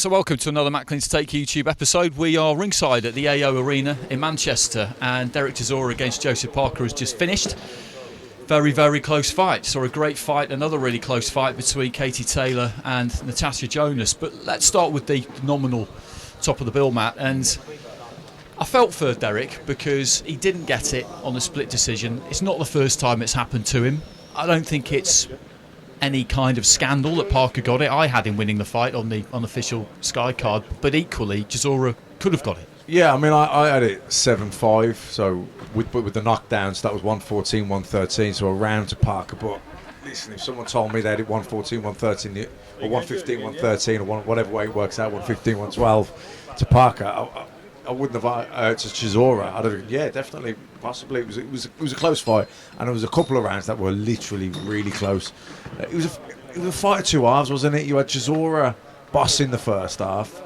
So welcome to another Macklin's Take YouTube episode. We are ringside at the AO Arena in Manchester, and Derek Chisora against Joseph Parker has just finished. Very, very close fight. Saw a great fight, another really close fight between Katie Taylor and Natasha Jonas. But let's start with the nominal top of the bill, Matt. And I felt for Derek because he didn't get it on a split decision. It's not the first time it's happened to him. I don't think it's any kind of scandal that Parker got it. I had him winning the fight on the unofficial Sky card, but equally Chisora could have got it. Yeah, I mean, I had it 7-5, so with the knockdowns, that was 114, 113, so a round to Parker. But listen, if someone told me they had it 114, 113, or 115, 113, or whatever way it works out, 115, 112 to Parker, I wouldn't have to Chisora. I'd have, yeah, definitely, possibly. It was a close fight, and there was a couple of rounds that were literally really close. It was a fight of two halves, wasn't it? You had Chisora bossing the first half,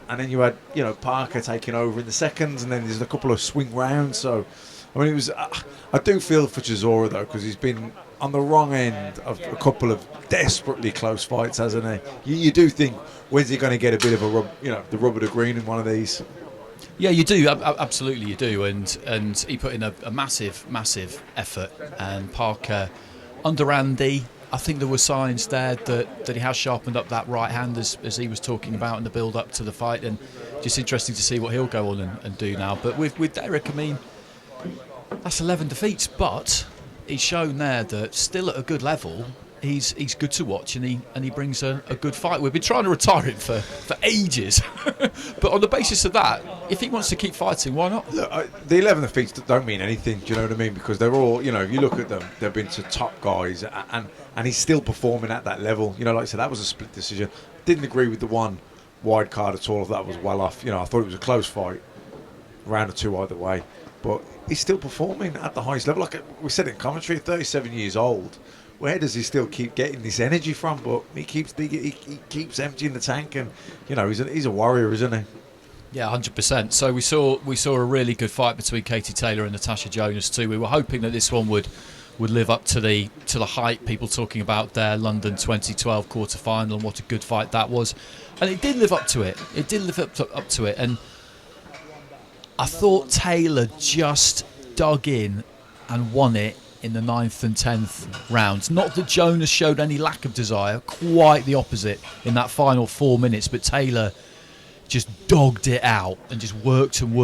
and then you had Parker taking over in the seconds, and then there's a couple of swing rounds. So, I mean, it was. I do feel for Chisora though, because he's been on the wrong end of a couple of desperately close fights, hasn't he? You do think, when's he going to get a bit of a the rub of the green in one of these? Yeah, you do. Absolutely, you do. And he put in a massive effort. And Parker, under Andy, I think there were signs there that he has sharpened up that right hand as he was talking about in the build up to the fight. And just interesting to see what he'll go on and do now. But with Derek, I mean, that's 11 defeats, but he's shown there that still at a good level, he's good to watch, and he brings a good fight. We've been trying to retire him for ages, but on the basis of that, if he wants to keep fighting, why not? Look, the 11 defeats don't mean anything. Do you know what I mean? Because they're all, if you look at them, they've been to top guys, and he's still performing at that level. Like I said, that was a split decision. Didn't agree with the one wide card at all. If that was well off, I thought it was a close fight, round or two either way. But he's still performing at the highest level. Like we said in commentary, 37 years old. Where does he still keep getting this energy from? But he keeps emptying the tank, and he's a warrior, isn't he? Yeah, 100%. So we saw a really good fight between Katie Taylor and Natasha Jonas too. We were hoping that this one would live up to the hype. People talking about their London 2012 quarter final and what a good fight that was, and it did live up to it. It did live up to it, and I thought Taylor just dug in and won it in the 9th and 10th rounds. Not that Jonas showed any lack of desire, quite the opposite in that final 4 minutes, but Taylor just dogged it out and just worked and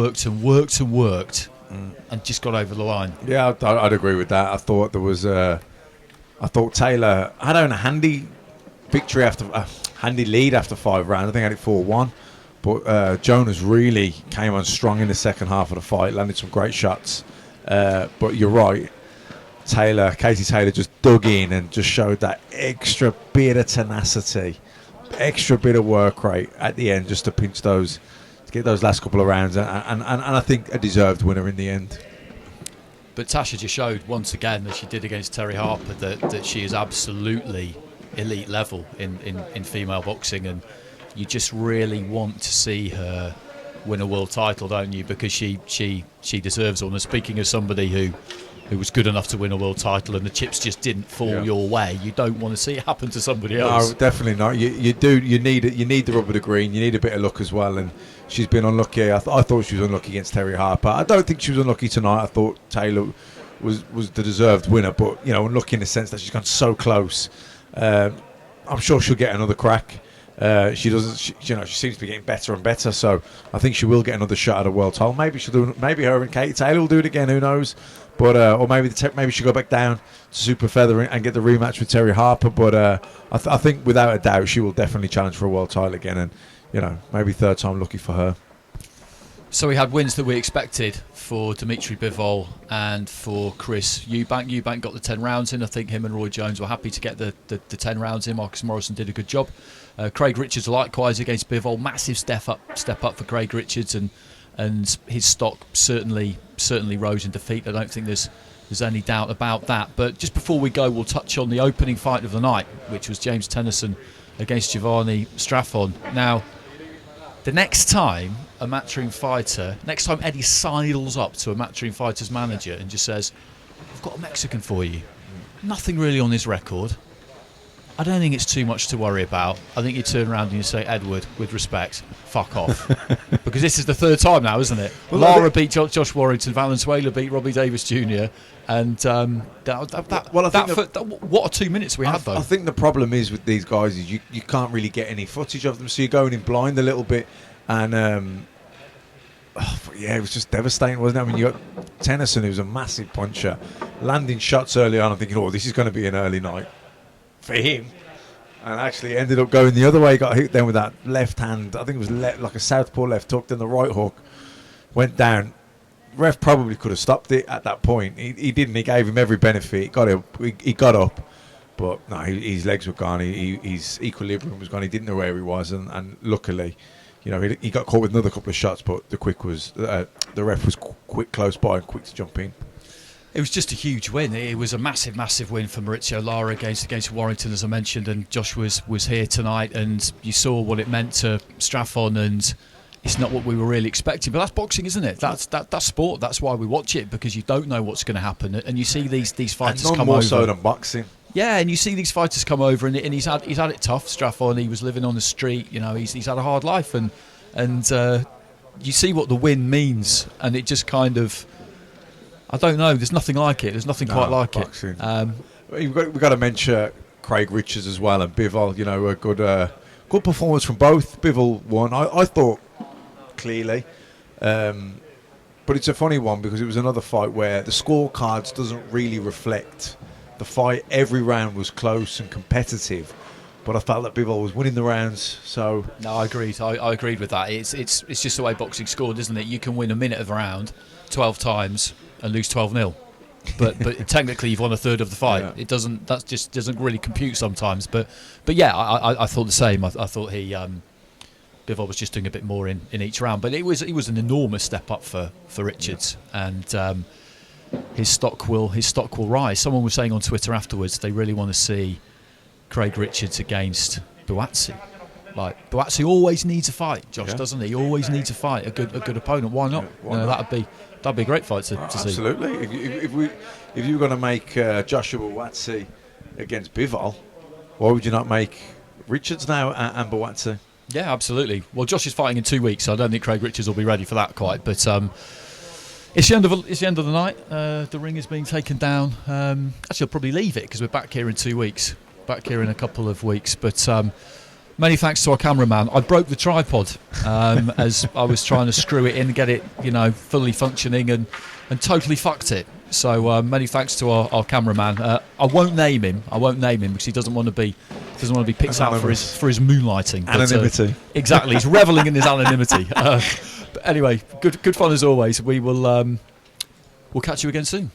just got over the line. Yeah, I'd agree with that. I thought Taylor had a handy victory handy lead after 5 rounds. I think I had it 4-1. But Jonas really came on strong in the second half of the fight, landed some great shots. But you're right. Katie Taylor just dug in and just showed that extra bit of tenacity, extra bit of work rate at the end, just to pinch to get those last couple of rounds, and I think a deserved winner in the end. But Tasha just showed once again, as she did against Terry Harper, that she is absolutely elite level in female boxing, and you just really want to see her win a world title, don't you? Because she deserves one. And speaking of somebody who was good enough to win a world title and the chips just didn't fall your way, you don't want to see it happen to somebody else. No, definitely not. You do. You need it. You need the rub of the green. You need a bit of luck as well. And she's been unlucky. I thought she was unlucky against Terry Harper. I don't think she was unlucky tonight. I thought Taylor was the deserved winner, but unlucky in the sense that she's gone so close. I'm sure she'll get another crack. She doesn't. She seems to be getting better and better. So I think she will get another shot at a world title. Maybe she'll do. Maybe her and Katie Taylor will do it again. Who knows? But or maybe she'll go back down to super feather and get the rematch with Terry Harper. But I think without a doubt she will definitely challenge for a world title again. And maybe third time lucky for her. So we had wins that we expected for Dimitri Bivol and for Chris Eubank. Eubank got the 10 rounds in. I think him and Roy Jones were happy to get the 10 rounds in. Marcus Morrison did a good job. Craig Richards likewise against Bivol. Massive step up for Craig Richards, and his stock certainly rose in defeat. I don't think there's any doubt about that. But just before we go, we'll touch on the opening fight of the night, which was James Tennyson against Giovanni Straffon. Now, the next time Eddie sidles up to a Matchroom Fighter's manager and just says, "I've got a Mexican for you," nothing really on his record, I don't think it's too much to worry about. I think you turn around and you say, Edward, with respect, fuck off. Because this is the third time now, isn't it? Well, Lara beat Josh Warrington, Valenzuela beat Robbie Davis Jr. And what are 2 minutes we had, though? I think the problem is with these guys is you can't really get any footage of them, so you're going in blind a little bit. And, it was just devastating, wasn't it? I mean, you got Tennyson, who's a massive puncher, landing shots early on. I'm thinking, this is going to be an early night for him, and actually ended up going the other way. Got hit then with that left hand. I think it was like a southpaw left hook. Then the right hook went down. Ref probably could have stopped it at that point. He didn't. He gave him every benefit. He got up, but no, his legs were gone. His equilibrium was gone. He didn't know where he was, and luckily, he got caught with another couple of shots. But the ref was quick, close by, and quick to jump in. It was just a huge win. It was a massive, massive win for Maurizio Lara against Warrington, as I mentioned, and Josh was here tonight, and you saw what it meant to Straffon, and it's not what we were really expecting. But that's boxing, isn't it? That's sport. That's why we watch it, because you don't know what's going to happen, and you see these fighters come over. More so than boxing. Yeah, and you see these fighters come over, and he's had it tough. Straffon, he was living on the street. He's had a hard life, and you see what the win means, and it just kind of. I don't know. There's nothing like it. There's nothing quite like boxing. We've got to mention Craig Richards as well, and Bivol. A good performance from both. Bivol won. I thought clearly, but it's a funny one because it was another fight where the scorecards doesn't really reflect the fight. Every round was close and competitive, but I felt that Bivol was winning the rounds. So no, I agreed. I agreed with that. It's just the way boxing scored, isn't it? You can win a minute of a round 12 times and lose 12-0, but technically you've won a third of the fight. Yeah. That just doesn't really compute sometimes. But yeah, I thought the same. I thought Bivol was just doing a bit more in each round. But it was an enormous step up for Richards, and his stock will rise. Someone was saying on Twitter afterwards they really want to see Craig Richards against Buatsi. Like Buatsi always needs a fight, Josh, doesn't he? He always needs a fight, a good opponent. Why not? That'd be a great fight to see. Absolutely. If you were going to make Joshua Buatsi against Bivol, why would you not make Richards now and Buatsi? Yeah, absolutely. Well, Josh is fighting in 2 weeks, so I don't think Craig Richards will be ready for that quite. But it's the end of the night. The ring is being taken down. Actually, I'll probably leave it because we're back here in 2 weeks. Back here in a couple of weeks, but. Many thanks to our cameraman. I broke the tripod as I was trying to screw it in and get it, fully functioning, and totally fucked it. So many thanks to our cameraman. I won't name him because he doesn't want to be picked out for his moonlighting. Anonymity. Exactly. He's reveling in his anonymity. But anyway, good fun as always. We'll catch you again soon.